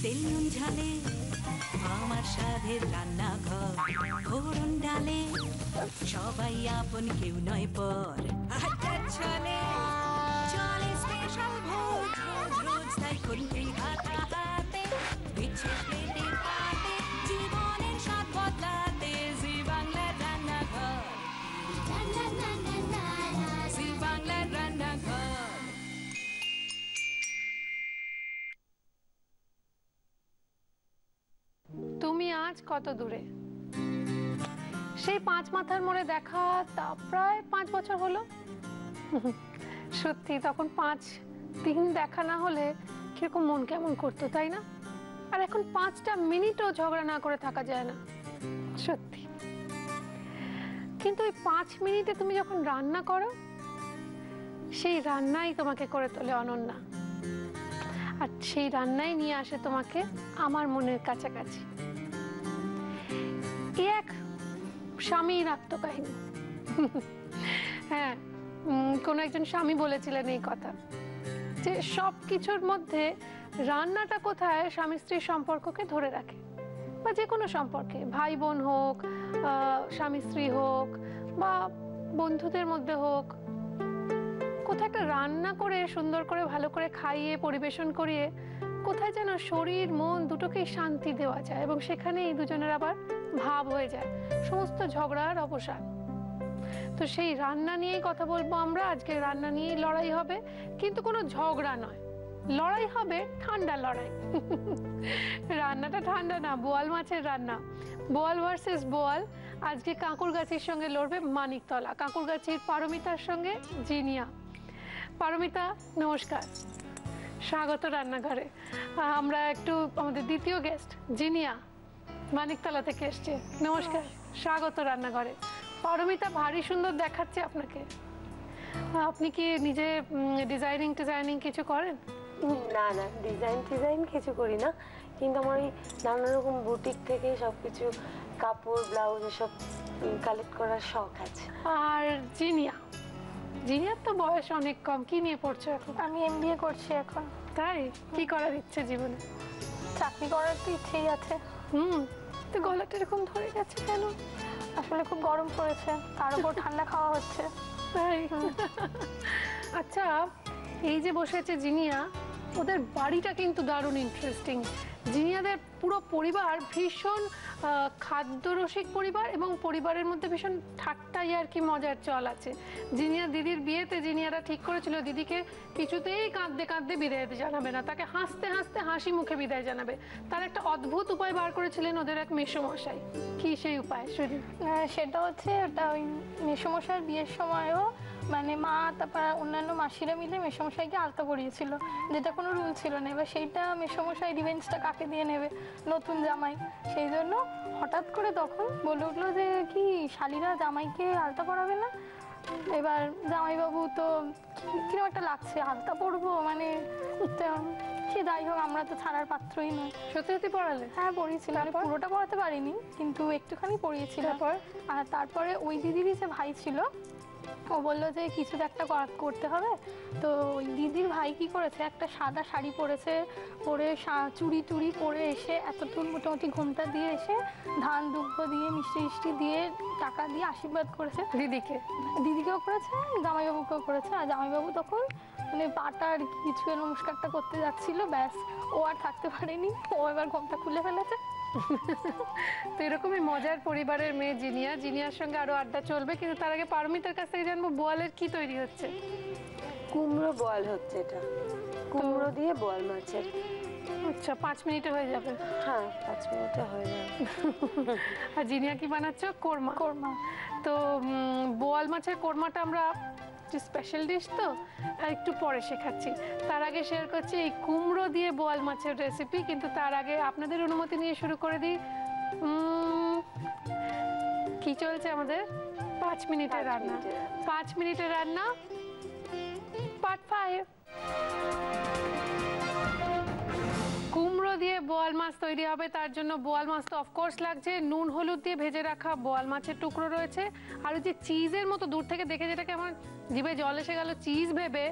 তেল নুন ঝালে আমার স্বাদের রান্নাঘর, ফোড়ন ডালে সবাই আপন, কেউ নয় পর। চলে চলে স্পেশাল ভোজ, রোজ রোজ তাই খুন্তি হাতে হাতে, পিছে প্লেটে পাতে, জীবনের স্বাদ বদলাতে। জি বাংলার রান্নাঘর, জি বাংলার রান্নাঘর। তুমি আজ কত দূরে? সেই 5 মাথার মোড়ে দেখা তা প্রায় 5 বছর হলো। সত্যি তখন 5 দিন দেখা না হলে কিরকম মন কেমন করতো, তাই না? আর এখন 5টা মিনিটও ঝগড়া না করে থাকা যায় না, সত্যি। কিন্তু ওই 5 মিনিটে তুমি যখন রান্না করো, সেই রান্নাই তোমাকে করে তোলে অনন্যা, আর সেই রান্নাই নিয়ে আসে তোমাকে আমার মনের কাছাকাছি। এক স্বামীর আত্মকাহিনী। হ্যাঁ, কোন একজন স্বামী বলেছিলেন এই কথা, যে সব কিছুর মধ্যে রান্নাটা কোথায় স্বামী স্ত্রীর সম্পর্ককে ধরে রাখে, বা যে কোনো সম্পর্কে, ভাই বোন হোক, স্বামী স্ত্রী হোক, বা বন্ধুদের মধ্যে হোক, কোথায় একটা রান্না করে সুন্দর করে ভালো করে খাইয়ে পরিবেশন করিয়ে কোথায় যেন শরীর মন দুটোকেই শান্তি দেওয়া যায়, এবং সেখানেই দুজনের আবার ভাব হয়ে যায়, সমস্ত ঝগড়ার অবসান। তো সেই রান্না নিয়েই কথা বলবো আমরা আজকে। রান্না নিয়েই লড়াই হবে, কিন্তু কোনো ঝগড়া নয়, লড়াই হবে ঠান্ডা লড়াই। রান্নাটা ঠান্ডা না, বোয়াল মাছের রান্না। বোয়াল ভার্সেস বোয়াল। আজকে কাঁকুরগাছির সঙ্গে লড়বে মানিকতলা, কাঁকুরগাছির পারমিতার সঙ্গে জিনিয়া। পারমিতা, নমস্কার, স্বাগত রান্নাঘরে। আমরা একটু আমাদের দ্বিতীয় গেস্ট জিনিয়া মানিকতলা থেকে এসছে, নমস্কার, স্বাগত রান্নাঘরে। পারমিতা, ভারী সুন্দর দেখাচ্ছে আপনাকে। আপনি কি নিজে ডিজাইনিং কিছু করেন? না না, ডিজাইন কিছু করি না, কিন্তু আমার এই নানা রকম বুটিক থেকে সবকিছু কাপড় ব্লাউজ এসব কালেক্ট করার শখ আছে। আর জিনিয়ার তো বয়স অনেক কম, কি নিয়ে পড়ছো এখন? আমি এমবিএ করছি এখন। তাই? কি করার ইচ্ছে জীবনে? চাকরি করার তো ইচ্ছেই আছে। তো গলাটা এরকম ধরে গেছে কেন? আসলে খুব গরম পড়েছে, তার উপর ঠান্ডা খাওয়া হচ্ছে। তাই? আচ্ছা, এই যে বসে আছে জিনিয়া, ওদের বাড়িটা কিন্তু দারুণ ইন্টারেস্টিং। জিনিয়াদের পুরো পরিবার ভীষণ খাদ্যরসিক পরিবার, এবং পরিবারের মধ্যে ভীষণ ঠাট্টাই আর কি মজার চল আছে। জিনিয়া দিদির বিয়েতে জিনিয়ারা ঠিক করেছিল দিদিকে কিছুতেই কাঁদতে কাঁদতে বিদায় জানাবে না, তাকে হাসতে হাসতে হাসি মুখে বিদায় জানাবে। তার একটা অদ্ভুত উপায় বার করেছিলেন ওদের এক মেসোমশাই। কি সেই উপায় শুধু? সেটা হচ্ছে, ওটা ওই মেসোমশাইয়ের বিয়ের সময়ও মানে মা তারপর অন্যান্য মাসিরা মিলে মেসোমশাইকে আলতা পরিয়েছিল, যেটা কোনো রুল ছিল না। এবার সেইটা মেসোমশাই রিভেঞ্জটা কাকে দিয়ে নেবে? নতুন জামাই। সেই জন্য হঠাৎ করে তখন বলে উঠলো যে কি শালিরা জামাইকে আলতা পরাবে না? এবার জামাইবাবু তো কিরকম একটা লাগছে, আলতা পরবো মানে, সে যাই হোক, আমরা তো ছাড়ার পাত্রই নয়। সত্যি সত্যি পড়ালে? হ্যাঁ, পড়িয়েছিলাম, পুরোটা পড়াতে পারিনি, কিন্তু একটুখানি পড়িয়েছিলাম। আর তারপরে ওই দিদিরই যে ভাই ছিল, ও বললো যে কিছু তো একটা করতে হবে। তো ওই দিদির ভাই কি করেছে, একটা সাদা শাড়ি পরেছে, পরে চুড়ি টুড়ি পরে এসে এতটুকু মোটামুটি ঘোমটা দিয়ে এসে ধান দুব্ব দিয়ে মিষ্টি দিয়ে টাকা দিয়ে আশীর্বাদ করেছে দিদিকেও করেছে, জামাইবাবুকেও করেছে। আর জামাইবাবু তখন মানে পাটার কিছু নমস্কারটা করতে যাচ্ছিল, ব্যাস ও আর থাকতে পারেনি, ও এবার ঘোমটা খুলে ফেলেছে। তো এরকমই মজার পরিবারের মেয়ে জিনিয়ার সঙ্গে আরো আড্ডা চলবে, কিন্তু তার আগে পারমিতার কাছ থেকে জানবো বোয়ালের কি তৈরি হচ্ছে। কুমড়ো বোয়াল হচ্ছে, এটা কুমড়ো দিয়ে বোয়াল মাছের। আচ্ছা, 5 মিনিটে হয়ে যাবে? হ্যাঁ, 5 মিনিটে হয়ে যাবে। আর জিনিয়া কি বানাচ্ছ? কোরমা। তো বোয়াল মাছের কোরমাটা আমরা স্পেশাল ডিশ, তো একটু পরে শেখাচ্ছি। তার আগে শেয়ার করছি এই কুমড়ো দিয়ে বোয়াল মাছের রেসিপি, কিন্তু তার আগে আপনাদের অনুমতি নিয়ে শুরু করে দিই। কি চলছে আমাদের? 5 মিনিটের রান্না। 5 মিনিটের রান্না পার্ট 5। কুমড়ো দিয়ে বোয়াল মাছ তৈরি হবে, তার জন্য বোয়াল মাছ তো অফকোর্স লাগছে, নুন হলুদ দিয়ে ভেজে রাখা বোয়াল মাছের টুকরো রয়েছে, আর ওই যে চিজের মতো দূর থেকে দেখে যেটাকে আমার জিভে জল এসে গেল চিজ ভেবে,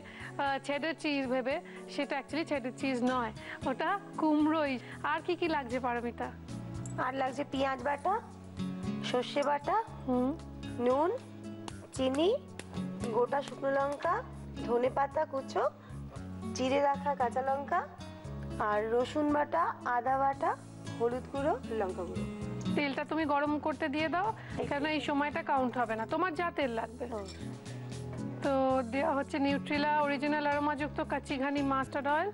চেডার চিজ ভেবে, সেটা অ্যাকচুয়ালি চেডার চিজ নয়, ওটা কুমড়োই। আর কি কি লাগছে পারমিতা? আর লাগছে পেঁয়াজ বাটা, সর্ষে বাটা, হুম, নুন, চিনি, গোটা শুকনো লঙ্কা, ধনে পাতা কুচো, চিড়ে রাখা কাঁচা লঙ্কা, আর রসুন বাটা, আদা বাটা, হলুদ গুঁড়ো, লঙ্কা গুঁড়ো। তেলটা তুমি গরম করতে দিয়ে দাও, কেন এই সময়টা কাউন্ট হবে না, তোমার যা তেল লাগবে। তো দেওয়া হচ্ছে নিউট্রিলা অরিজিনাল অ্যারোমাযুক্ত কাচ্চি ঘানি মাস্টার্ড অয়েল।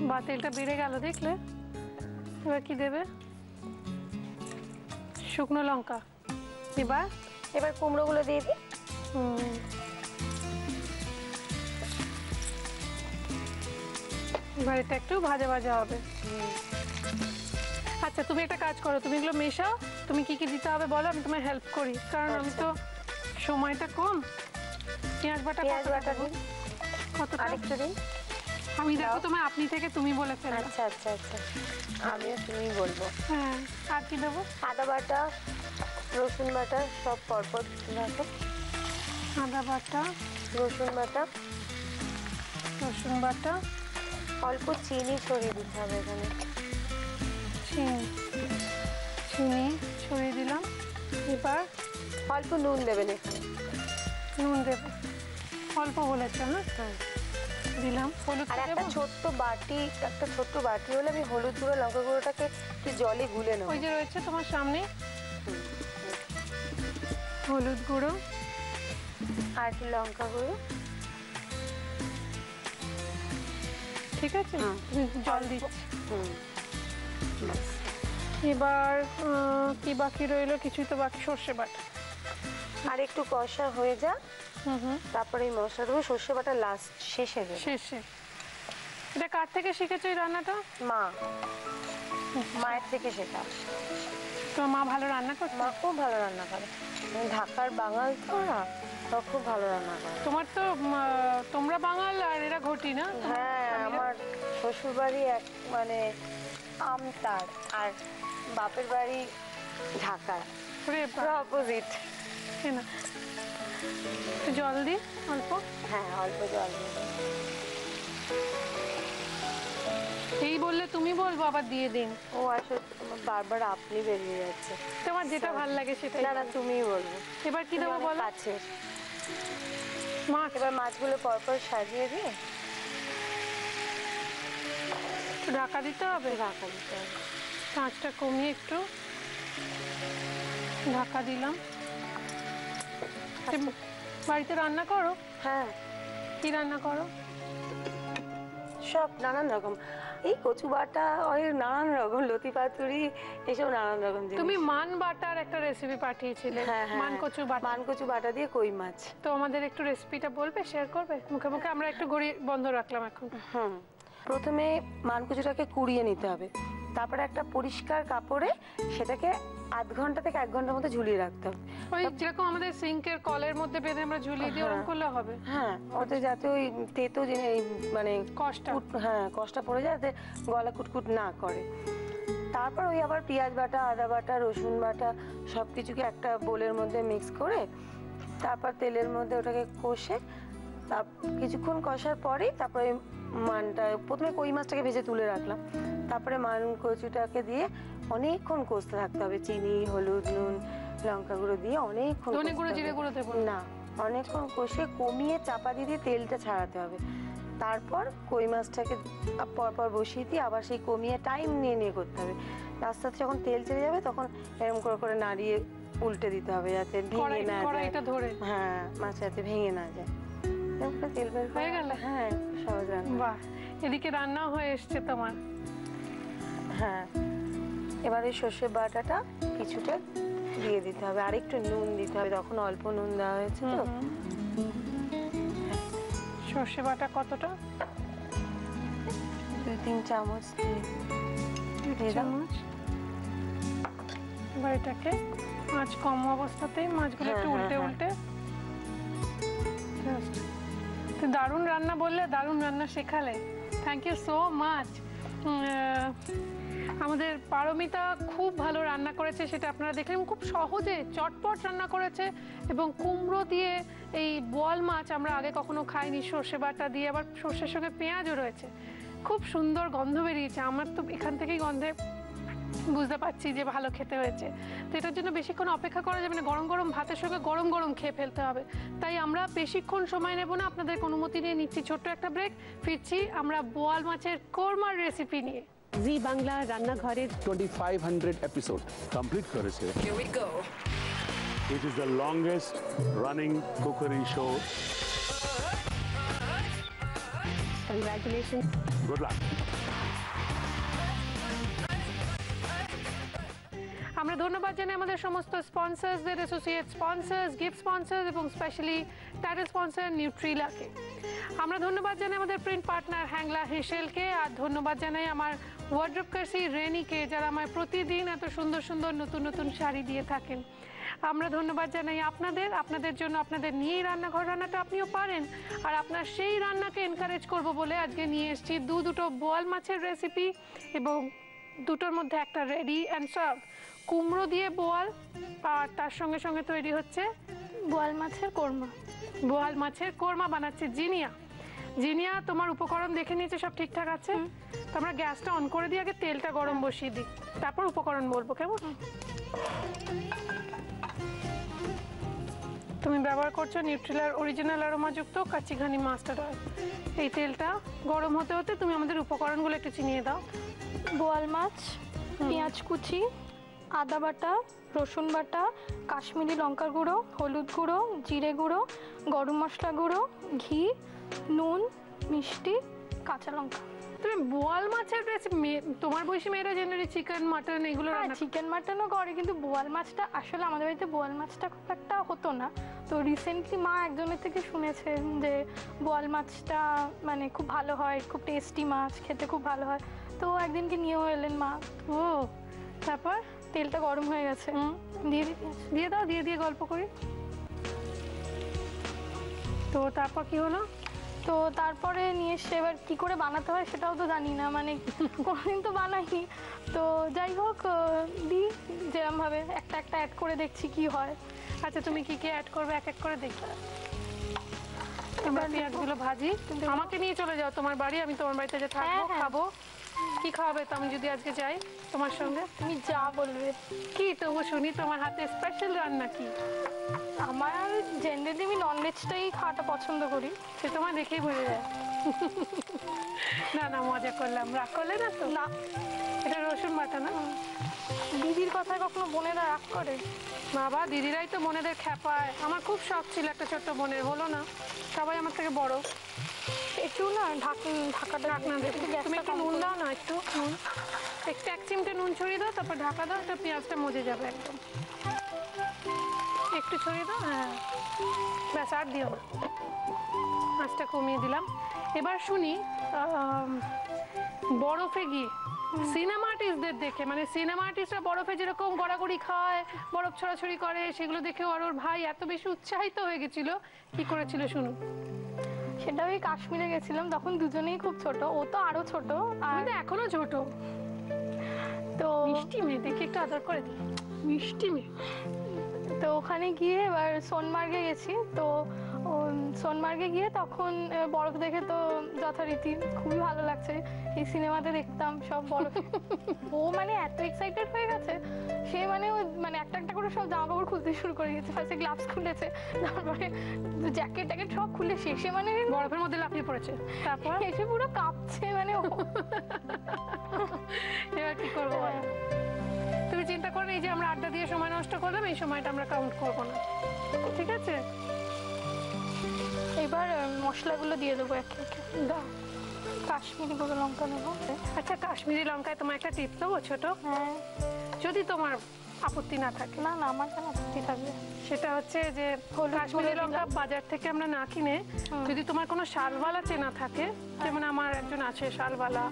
বা তেলটা বেড়ে গেল দেখলে। এবার কি দেবে? শুকনো লঙ্কা। এবার কুমড়োগুলো দিয়ে দিই। এবার এটা একটু ভাজা ভাজা হবে। আচ্ছা তুমি একটা কাজ করো, তুমি এগুলো মেশাও, তুমি কি কি দিতে হবে বলো, আমি তোমায় হেল্প করি, কারণ আমি তো সময়টা কম। পেঁয়াজ বাটা দিন, কতটা? আরেকটু দিন। আমি দেখো তোমায় আপনি থেকে তুমি বলে ফেলো। আচ্ছা আচ্ছা আচ্ছা, আমিও তুমি বলবো। হ্যাঁ, আর কি দেবো? আদা বাটা, রসুন বাটা সব পরপর রাখো। আদা বাটা, রসুন বাটা, রসুন বাটা, অল্প চিনি ছড়িয়ে দিতে হবে এখানে। চিনি ছড়িয়ে দিলাম। এবার অল্প নুন দেবেন এখানে। নুন দেবো, অল্প বলেছে। হ্যাঁ, দিলাম। হলুদ আর একটা ছোট্ট বাটি হলে আমি হলুদ গুঁড়ো লঙ্কা গুঁড়োটাকে একটু জলে গুলে নেবো। ওই যে রয়েছে তোমার সামনে, হলুদ গুঁড়ো আর একটু লঙ্কা গুঁড়ো। ঠিক আছে, জল দিচ্ছি। ব্যাস। এবার কি বাকি রইলো? কিছুই তো বাকি, সর্ষে বাটা। আর একটু কষা হয়ে যা, তারপরে এই মশলা দেবো। সর্ষে বাটা লাস্ট, শেষে দেবো। শেষে। এটা কার থেকে শিখেছো এই রান্নাটা? মায়ের থেকে শেখা। তো মা ভালো রান্না করতো? মা খুব ভালো রান্না করে, ঢাকার বাঙাল তো না, তো খুব ভালো রান্না করে। তোমার তো তোমরা বাঙাল আর এরা ঘটি না? হ্যাঁ, আমার শ্বশুর বাড়ি মানে আমতার, আর বাপের বাড়ি ঢাকা, অপোজিট। না, জল দি অল্প। হ্যাঁ, অল্প জল দিয়ে। এই বললে তুমি বলবো আবার দিয়ে দিন। ও আসলে বারবার আপনি বেরিয়ে যাচ্ছে। তোমার যেটা ভালো লাগে সেটাই। না, তুমিই বলবো। এবার কি দেবো বলো? কাছের মাছ। এবার মাছগুলো পরপর সাজিয়ে দিয়ে ঢাকা দিতে হবে। ঢাকা দিতে হবে। আঁচটা কমিয়ে একটু ঢাকা দিলাম। বাড়িতে রান্না করো? হ্যাঁ। কি রান্না করো? সব নানান রকম, এই কচু বাটা, ওই নানান রকম লতি পাতুরি, এসব নানান রকম জিনিস। তুমি মান বাটার একটা রেসিপি পাঠিয়েছিলে। মান কচু বাটা। মান কচু বাটা দিয়ে কই মাছ। তো আমাদের একটু রেসিপিটা বলবে, শেয়ার করবে মুখে মুখে? আমরা একটু ঘড়ি বন্ধ রাখলাম এখন। প্রথমে মান কচুটাকে কুড়িয়ে নিতে হবে, তারপরে একটা পরিষ্কার কাপড়ে সেটাকে আধ ঘন্টা থেকে 1 ঘন্টার মতো ঝুলিয়ে রাখতে হবে। ওই যেরকম আমাদের সিঙ্কের কলের মধ্যে বেঁধে আমরা ঝুলিয়ে দিই, ওরকম করলে হবে? হ্যাঁ, ওতে যাতে ওই তেতো মানে কষ্টটা পড়ে যায়, যাতে গলা কুটকুট না করে। তারপর ওই আবার পেঁয়াজ বাটা, আদা বাটা, রসুন বাটা সবকিছুকে একটা বোলের মধ্যে মিক্স করে, তারপর তেলের মধ্যে ওটাকে কষে, কিছুক্ষণ কষার পরেই তারপরে মানটা, প্রথমে কই মাছটাকে ভেজে তুলে রাখলাম, তারপরে মান কচুটাকে দিয়ে অনেকক্ষণ কষতে থাকতে হবে। চিনি, হলুদ, নুন, লঙ্কা গুঁড়ো দিয়ে অনেকক্ষণ। ধনে গুঁড়ো, জিরে গুঁড়ো দেবো না, অনেকক্ষণ কষে কমিয়ে চাপা দিয়ে তেলটা ছাড়াতে হবে। তারপর কই মাছটাকে পরপর বসিয়ে দিয়ে আবার সেই কমিয়ে টাইম নিয়ে করতে হবে। আস্তে আস্তে যখন তেল ছেড়ে যাবে তখন এরকম করে নাড়িয়ে উল্টে দিতে হবে, যাতে ভেঙে না যায়। হ্যাঁ, মাছ যাতে ভেঙে না যায়। তেল বের হয়ে গেল। হ্যাঁ, সহজ রান্না। বাহ, এদিকে রান্না হয়ে এসছে তোমার। হ্যাঁ, এবারে সর্ষে বাটাটা কিছুটা দিয়ে দিতে হবে, আর একটু নুন দিতে হবে, তখন অল্প নুন দেওয়া হয়েছে তো। সর্ষে বাটা কতটা? 2-3 চামচ দিয়ে দাও। এবার এটাকে মাছ কম অবস্থাতেই মাছগুলো একটু উল্টে উল্টে। দারুণ রান্না বললে, দারুণ রান্না শেখালে, থ্যাংক ইউ সো মাচ। আমাদের পারমিতা খুব ভালো রান্না করেছে, সেটা আপনারা দেখলেন। খুব সহজে চটপট রান্না করেছে, এবং কুমড়ো দিয়ে এই বোয়াল মাছ আমরা আগে কখনো খাইনি, সর্ষে বাটা দিয়ে, আবার সর্ষের সঙ্গে পেঁয়াজও রয়েছে। খুব সুন্দর গন্ধ বেরিয়েছে, আমার তো এখান থেকেই গন্ধে বুঝতে পারছি যে ভালো খেতে হয়েছে। তো এটার জন্য বেশিক্ষণ অপেক্ষা করা যাবে না, গরম গরম ভাতের সঙ্গে গরম গরম খেয়ে ফেলতে হবে। তাই আমরা বেশিক্ষণ সময় নেব না, আপনাদের অনুমতি নিয়ে নিচ্ছি ছোট্ট একটা ব্রেক। ফিরছি আমরা বোয়াল মাছের কোরমার রেসিপি নিয়ে। জি বাংলা রান্নাঘরের 2500 এপিসোড কমপ্লিট করেছে। Here we go. It is the longest running cookery show. Congratulation, Good luck. আমরা ধন্যবাদ জানাই আমাদের সমস্ত স্পন্সরসদের, অ্যাসোসিয়েট স্পন্সরস, গিফট স্পন্সরস এবং স্পেশালি টাইটেল স্পন্সর নিউট্রিলাকে। আমরা ধন্যবাদ জানাই আমাদের প্রিন্ট পার্টনার হ্যাংলা হেসেলকে, আর ধন্যবাদ জানাই আমার ওয়ার্ড্রোব কার্সি রেনিকে, যারা আমায় প্রতিদিন এত সুন্দর সুন্দর নতুন নতুন শাড়ি দিয়ে থাকেন। আমরা ধন্যবাদ জানাই আপনাদের জন্য, আপনাদের নিয়েই রান্নাঘর রান্নাটা আপনিও পারেন। আর আপনার সেই রান্নাকে এনকারেজ করব বলে আজকে নিয়ে এসেছি দুটো বোয়াল মাছের রেসিপি, এবং দুটোর মধ্যে একটা রেডি অ্যান্ড সার্ভ। কুমড়ো দিয়ে বোয়াল, আর তার সঙ্গে সঙ্গে তৈরি হচ্ছে বোয়াল মাছের কোরমা। বোয়াল মাছের কোরমা বানাচ্ছে জিনিয়া। জিনিয়া, তোমার উপকরণ দেখে নিয়েছে, সব ঠিকঠাক আছে? তো আমরা গ্যাসটা অন করে দিয়ে আগে তেলটা গরম বসিয়ে দিই, তারপর উপকরণ বলবো, কেমন? তুমি ব্যবহার করছো নিউট্রিলার অরিজিনাল অ্যারোমাযুক্ত কাচিঘানি মাস্টার্ড অয়েল। এই তেলটা গরম হতে হতে তুমি আমাদের উপকরণগুলো একটু চিনিয়ে দাও। বোয়াল মাছ, পেঁয়াজ কুচি, আদা বাটা, রসুন বাটা, কাশ্মীরি লঙ্কা গুঁড়ো, হলুদ গুঁড়ো, জিরে গুঁড়ো, গরম মশলা গুঁড়ো, ঘি, নুন, মিষ্টি, কাঁচা লঙ্কা। তুমি বোয়াল মাছের রেসিপি, তোমার বয়সী মেয়েরা জেনারেলি চিকেন মাটন এগুলো রান্না চিকেন মাটনও করে, কিন্তু বোয়াল মাছটা আসলে আমাদের বাড়িতে বোয়াল মাছটা খুব একটা হতো না। তো রিসেন্টলি মা একজনের থেকে শুনেছেন যে বোয়াল মাছটা মানে খুব ভালো হয়, খুব টেস্টি মাছ, খেতে খুব ভালো হয়। তো একদিনকে নিয়েও এলেন মা। ও, তারপর তেলটা গরম হয়ে গেছে, দিয়ে দাও, দিয়ে গল্প করি। তো তারপর কি হলো? তো তারপরে নিয়ে এসে এবার কী করে বানাতে হয় সেটাও তো জানি না, মানে কোনোদিন তো বানাইনি। তো যাই হোক, দিই যেরমভাবে একটা একটা অ্যাড করে দেখছি কি হয়। আচ্ছা, তুমি কি কি অ্যাড করবে এক এক করে দেখি। আমরা পেঁয়াজগুলো ভাজি, আমাকে নিয়ে চলে যাও তোমার বাড়ি, আমি তোমার বাড়িতে যে থাকবো, খাবো। কি খাওয়াবে তো আমি যদি আজকে যাই তোমার সঙ্গে? তুমি যা বলবে। কি তবু শুনি, তোমার হাতে স্পেশাল রান্না কি? আমার জেনারেলি আমি ননভেজটাই খাওয়াটা পছন্দ করি, সে তোমার দেখেই বোঝা যায়। না মজা করলাম, রাগ করলে না তো? না, এটা রসুন বাটা না? দিদির কথায় কখনো বোনেরা রাগ করে? বাবা, দিদিরাই তো বোনেদের খ্যাপায়। আমার খুব শখ ছিল একটা ছোট্ট বোনের, হলো না। সবাই আমার থেকে বড়। একটু না ঢাকাটা ঢাকনা দেবে, তুমি একটু নুন দাও না, একটু নুন, একটু 1 চিমটে নুন ছড়িয়ে দাও, তারপর ঢাকা দাও, এটা পেঁয়াজটা মজে যাবে একদম। একটু ছড়িয়ে দাও, হ্যাঁ ব্যাস, আর দিও না, আঁচটা কমিয়ে দিলাম। এবার শুনি, বরফে গিয়ে সিনেমা আর্টিস্টদের দেখে, মানে সিনেমা আর্টিস্টরা বরফে যেরকম গড়াগড়ি খায়, বরফ ছড়াছড়ি করে, সেগুলো দেখে ওর ভাই এত বেশি উৎসাহিত হয়ে গেছিল। কি করেছিল শুনুন। সেটা ওই কাশ্মীরে গেছিলাম, তখন দুজনেই খুব ছোট, ও তো আরো ছোট, আর এখনো ছোট। তো মিষ্টি মেয়ে, দেখে একটু আদর করে দিই, মিষ্টি মেয়ে। তো ওখানে গিয়ে এবার সোনমার্গে গেছি। তো সোনমার্গে গিয়ে তখন বরফ দেখে তো যথারীতি খুবই ভালো লাগছে। এই সিনেমাতে দেখতাম সব বরফ। ও মানে এত এক্সাইটেড হয়ে গেছে, সে মানে ও মানে একটা একটা করে সব জামা কাপড় খুলতে শুরু করে গেছে। ফার্স্টে গ্লাভস খুলেছে, তারপরে জ্যাকেট ট্যাকেট সব খুলে শেষে মানে বরফের মধ্যে লাফিয়ে পড়েছে, তারপর এসে পুরো কাঁপছে মানে ও। এবার কি করবো বলো? তুমি চিন্তা করো, এই যে আমরা আড্ডা দিয়ে সময় নষ্ট করলাম, এই সময়টা আমরা কাউন্ট করবো না, ঠিক আছে? এবার মশলাগুলো দিয়ে দেবো একে একে। দাও, কাশ্মীরি গুঁড়ো লঙ্কা নেবো। আচ্ছা, কাশ্মীরি লঙ্কায় তোমার একটা টিপস দেবো ছোট, হ্যাঁ, যদি তোমার আপত্তি না থাকে। না আমার কেন আপত্তি থাকবে? সেটা হচ্ছে যে কাশ্মীরি লঙ্কা বাজার থেকে আমরা না কিনে, যদি তোমার কোনো শালওয়ালা চেনা থাকে, যেমন আমার একজন আছে শালওয়ালা,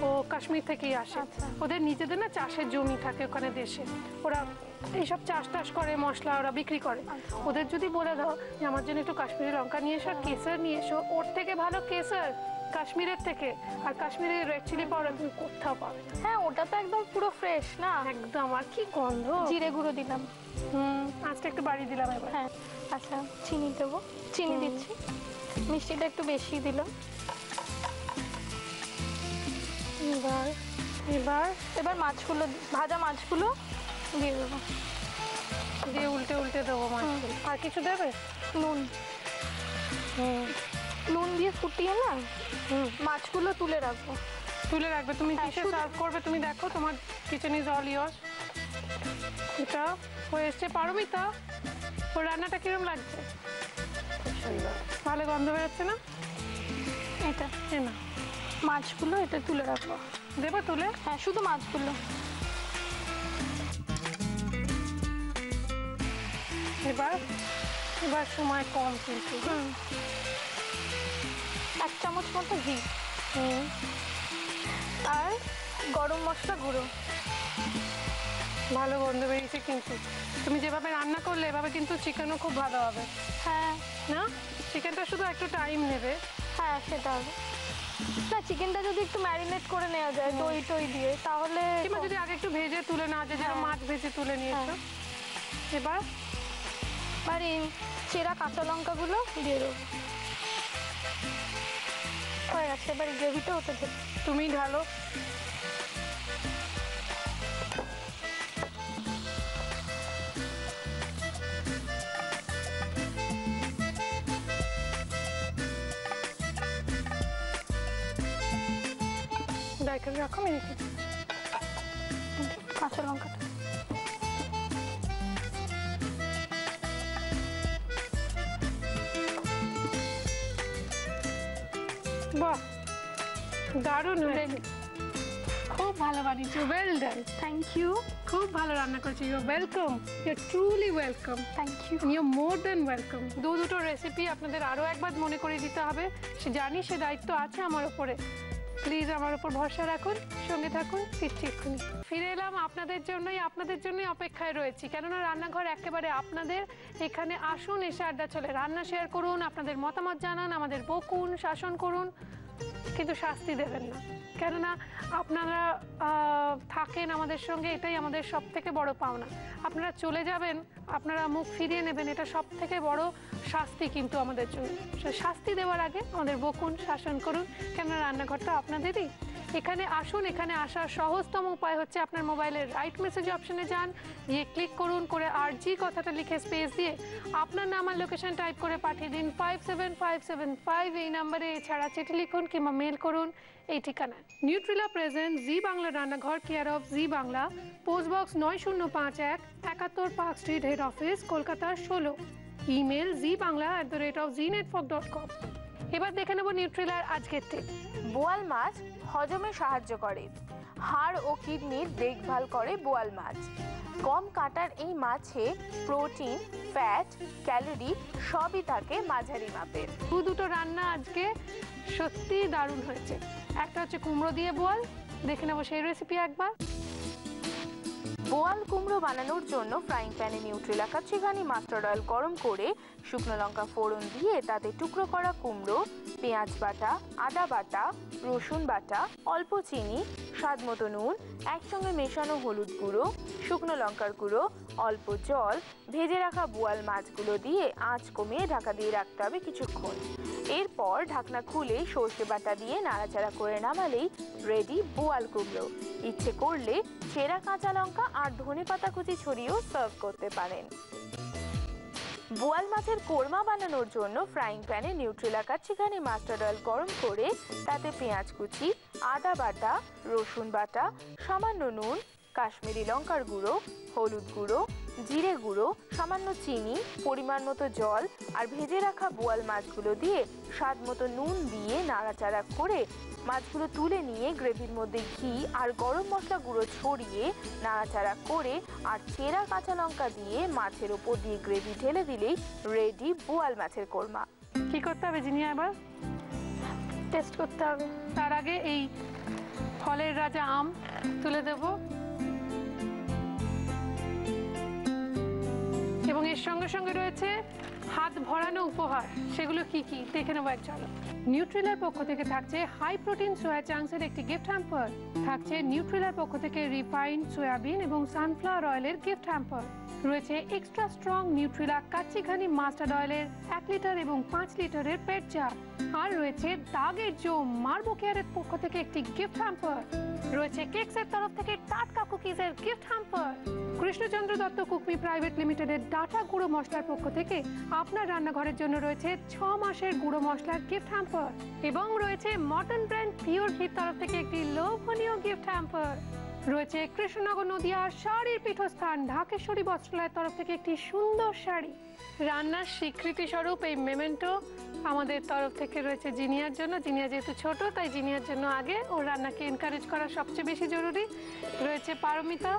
ও কাশ্মীর থেকেই আসে। ওদের নিজেদের না চাষের জমি থাকে ওখানে দেশে, ওরা এইসব চাষ করে, মশলা ওরা বিক্রি করে। ওদের যদি বলে দাও যে আমার জন্য একটু কাশ্মীরি লঙ্কা নিয়ে এসো আর কেসার নিয়ে এসো, ওর থেকে ভালো কেসার কাশ্মীরের থেকে, আর কাশ্মীরের রেড চিলি পাউডার তুমি কোথাও পাবে না। হ্যাঁ, ওটা তো একদম পুরো ফ্রেশ না। একদম, আর কি গন্ধ। জিরে গুঁড়ো দিলাম। আজটা একটু বাড়িয়ে দিলাম এবার। হ্যাঁ, আচ্ছা চিনি দেবো, চিনি দিচ্ছি। মিষ্টিটা একটু বেশি দিলাম। এবার এবার এবার মাছগুলো, ভাজা মাছগুলো দিয়ে দেবো, দিয়ে উল্টে উল্টে দেবো মাছগুলো। আর কিছু দেবে? নুন, নুন দিয়ে ফুটিয়ে না মাছগুলো তুলে রাখবো। তুলে রাখবে? তুমি হ্যাঁ, কিসে শুধু- সার্ভ করবে তুমি দেখো, তোমার কিচেন ইজ অল ইয়োর। এটা হয়ে এসছে। পারমিতা, ওর রান্নাটা কিরম লাগছে? ভালো গন্ধ বেরোচ্ছে না? এটা না, মাছগুলো এটা তুলে রাখবো। দেবো তুলে? হ্যাঁ, শুধু মাছগুলো। এবার এবার সময় কম কিন্তু। 1 চামচ মতো ঘি আর গরম মশলা গুঁড়ো। ভালো গন্ধ বেরিয়েছে কিন্তু। তুমি যেভাবে রান্না করলে এভাবে কিন্তু চিকেনও খুব ভালো হবে। হ্যাঁ, না, চিকেনটা শুধু একটু টাইম নেবে। হ্যাঁ সেটা হবে। না, চিকেনটা যদি একটু ম্যারিনেট করে নেওয়া যায় দই টই দিয়ে, তাহলে কিংবা যদি আগে একটু ভেজে তুলে নেওয়া যায়, যেরকম মাছ ভেজে তুলে নিয়েছো। এবার আর এই চেরা কাঁচা লঙ্কাগুলো দিয়ে দেবো। হয়ে গেছে, এবার গ্রেভিটা হতে দেবো। তুমি ঢালো। দেখে রাখো, আমি রেখে দিই। কাঁচা লঙ্কাটা বাহ, দারুণ হয়েছে। খুব ভালো বানিয়েছো, ওয়েল ডান। থ্যাংক ইউ, খুব ভালো রান্না করেছো। You welcome, you truly welcome, thank you. You more than welcome. দুটো রেসিপি আপনাদের আরও একবার মনে করে দিতে হবে, সে জানি সে দায়িত্ব আছে আমার উপরে। প্লিজ আমার উপর ভরসা রাখুন, সঙ্গে থাকুন, ফিরছি এক্ষুনি। ফিরে এলাম আপনাদের জন্যই অপেক্ষায় রয়েছি, কেননা রান্নাঘর একেবারে আপনাদের। এখানে আসুন, এসে আড্ডা চলে, রান্না শেয়ার করুন, আপনাদের মতামত জানান, আমাদের বকুন, শাসন করুন, কিন্তু শাস্তি দেবেন না। কেননা আপনারা থাকেন আমাদের সঙ্গে, এটাই আমাদের সব থেকে বড় পাওনা। আপনারা চলে যাবেন, আপনারা মুখ ফিরিয়ে নেবেন, এটা সব থেকে বড় শাস্তি কিন্তু আমাদের জন্য। শাস্তি দেওয়ার আগে আমাদের বকুন, শাসন করুন, কেননা রান্নাঘরটা আপনাদেরই। এখানে আসুন, এখানে আসার সহজতম উপায় হচ্ছে আপনার মোবাইলের রাইট মেসেজ অপশনে যান, গিয়ে ক্লিক করুন, করে আরজি কথাটা লিখে স্পেস দিয়ে আপনার নাম আর লোকেশন টাইপ করে পাঠিয়ে দিন 57575 এই নাম্বারে। এছাড়া চিঠি লিখুন কিংবা মেল করুন এই ঠিকানায়। নিউট্রিলা প্রেজেন্ট জি বাংলা রান্নাঘর, care of G Bangla, post box 9051, 71 park street, head office, Kolkata 16। Email zbangla@znetwork.com। এবার দেখে নেব নিউট্রিলার আজকের টিপ। বোয়াল মাছ হজমে সাহায্য করে। হাড় ও কিডনির দেখভাল করে বোয়াল মাছ। কম কাঁটার এই মাছে প্রোটিন, ফ্যাট, ক্যালোরি সবই থাকে মাঝারি মাপের। দুটো রান্না আজকে সত্যি দারুণ হয়েছে। একটা হচ্ছে কুমড়ো দিয়ে বোয়াল, দেখে নেবো সেই রেসিপি একবার। বোয়াল কুমড়ো বানানোর জন্য ফ্রাইং প্যানে নিউট্রিলা কাচ্চিঘানি মাস্টার্ড অয়েল গরম করে শুকনো লঙ্কা ফোড়ন দিয়ে তাতে টুকরো করা কুমড়ো, পেঁয়াজ বাটা, আদা বাটা, রসুন বাটা, অল্প চিনি, স্বাদ মতো নুন, একসঙ্গে মেশানো হলুদ গুঁড়ো, শুকনো লঙ্কার গুঁড়ো, অল্প জল, ভেজে রাখা বোয়াল মাছগুলো দিয়ে আঁচ কমিয়ে ঢাকা দিয়ে রাখতে হবে কিছুক্ষণ। এরপর ঢাকনা খুলে সর্ষে বাটা দিয়ে নাড়াচাড়া করে নামালেই রেডি বোয়াল কুমড়ো। ইচ্ছে করলে ছেঁড়া কাঁচা লঙ্কা আর ধনেপাতা কুচি ছড়িয়েও সার্ভ করতে পারেন। বোয়াল মাছের কোরমা বানানোর জন্য ফ্রাইং প্যানে নিউট্রিলা কাচ্চিঘানি মাস্টার্ড অয়েল গরম করে তাতে পেঁয়াজ কুচি, আদা বাটা, রসুন বাটা, সামান্য নুন, কাশ্মীরি লঙ্কার গুঁড়ো, হলুদ গুঁড়ো, জিরে গুঁড়ো, সামান্য চিনি, পরিমাণ মতো জল আর ভেজে রাখা বোয়াল মাছগুলো দিয়ে স্বাদ মতো নুন দিয়ে নাড়াচাড়া করে মাছগুলো তুলে নিয়ে গ্রেভির মধ্যে ঘি আর গরম মশলা গুঁড়ো ছড়িয়ে নাড়াচাড়া করে আর চেরা কাঁচা লঙ্কা দিয়ে মাছের ওপর দিয়ে গ্রেভি ঢেলে দিলেই রেডি বোয়াল মাছের কোরমা। কি করতে হবে জিনিয়া? এবার টেস্ট করতে হবে। তার আগে এই ফলের রাজা আম তুলে দেব, এবং এর সঙ্গে সঙ্গে রয়েছে হাত ভরানো উপহার, সেগুলো কি কি দেখে নেবো এক ঝলক। নিউট্রিলার পক্ষ থেকে থাকছে হাই প্রোটিন সোয়া চাংসের একটি গিফট হ্যাম্পার, থাকছে নিউট্রিলার পক্ষ থেকে রিফাইন্ড সয়াবিন এবং সানফ্লাওয়ার অয়েলের গিফট হ্যাম্পার, রয়েছে extra strong Nutrela kachi ghani mustard অয়েলের 1 লিটার এবং 5 লিটারের পেট জার, আর রয়েছে দাগের জোম মার্বো কেয়ারের পক্ষ থেকে একটি গিফট হ্যাম্পার, রয়েছে কেকসের তরফ থেকে টাটকা কুকিজের gift hamper, Krishnachandra Dutta Cookme private লিমিটেডের ডাটা গুঁড়ো মশলার পক্ষ থেকে আপনার রান্নাঘরের জন্য রয়েছে 6 মাসের গুঁড়ো মশলার গিফট হ্যাম্পার, এবং রয়েছে মটন ব্র্যান্ড পিওর ঘির তরফ থেকে একটি লোভনীয় গিফট হ্যাম্পার, রয়েছে কৃষ্ণনগর নদিয়া শাড়ির পীঠস্থান ঢাকেশ্বরী বস্ত্রালয়ের তরফ থেকে একটি সুন্দর শাড়ি। রান্নার স্বীকৃতি স্বরূপ এই মেমেন্টো আমাদের তরফ থেকে রয়েছে জিনিয়ার জন্য। জিনিয়া যেহেতু ছোট, তাই জিনিয়ার জন্য আগে ওর রান্নাকে এনকারেজ করা সবচেয়ে বেশি জরুরি। রয়েছে পারমিতা,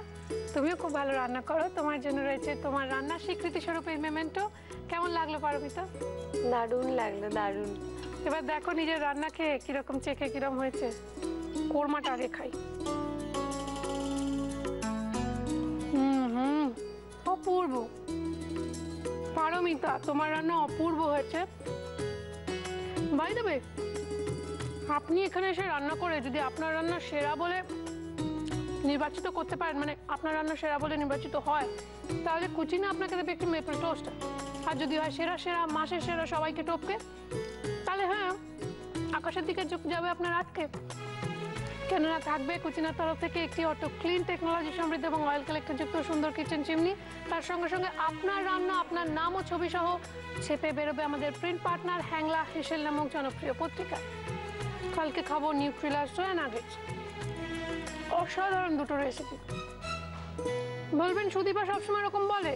তুমিও খুব ভালো রান্না করো, তোমার জন্য রয়েছে তোমার রান্নার স্বীকৃতি স্বরূপ এই মেমেন্টো। কেমন লাগলো পারমিতা? দারুণ লাগলো, দারুণ। এবার দেখো নিজের রান্না খেয়ে কিরকম চেখে কিরকম হয়েছে। কোরমাটা আগে খাই। অপূর্ব পারমিতা, তোমার রান্না অপূর্ব হয়েছে। বাই দ্য ওয়ে, আপনি এখানে এসে রান্না করে যদি আপনার রান্না সেরা বলে নির্বাচিত করতে পারেন, মানে আপনার রান্না সেরা বলে নির্বাচিত হয়, তাহলে কুচিনা আপনাকে দেবে একটি মেপল টোস্ট। আর যদি হয় সেরা সেরা মাসের সেরা সবাইকে টপকে, তাহলে হ্যাঁ আকাশের দিকে যাবে আপনার আটকে। কেননা থাকবে কুচিনার তরফ থেকে একটি অটো ক্লিন টেকনোলজি সমৃদ্ধ এবং অয়েল কালেক্টর যুক্ত সুন্দর কিচেন চিমনি। তার সঙ্গে সঙ্গে আপনার রান্না, আপনার নাম ও ছবি সহ ছেপে বেরোবে আমাদের প্রিন্ট পার্টনার হ্যাংলা হেসেল নামক জনপ্রিয় পত্রিকা। কালকে খাবো নিউট্রিলা সোয়া নাগেটস, অসাধারণ দুটো রেসিপি। বলবেন সুদীপা সবসময় এরকম বলে?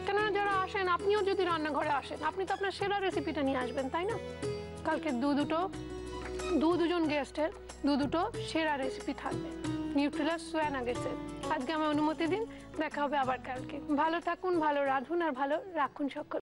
কেননা যারা আসেন, আপনিও যদি রান্নাঘরে আসেন, আপনি তো আপনার সেরা রেসিপিটা নিয়ে আসবেন, তাই না? কালকে দুজন গেস্টের দুটো সেরা রেসিপি থাকবে নিউট্রিলা সোয়া নাগেটসের। আজকে আমার অনুমতি দিন, দেখা হবে আবার কালকে। ভালো থাকুন, ভালো রাঁধুন আর ভালো রাখুন সকল।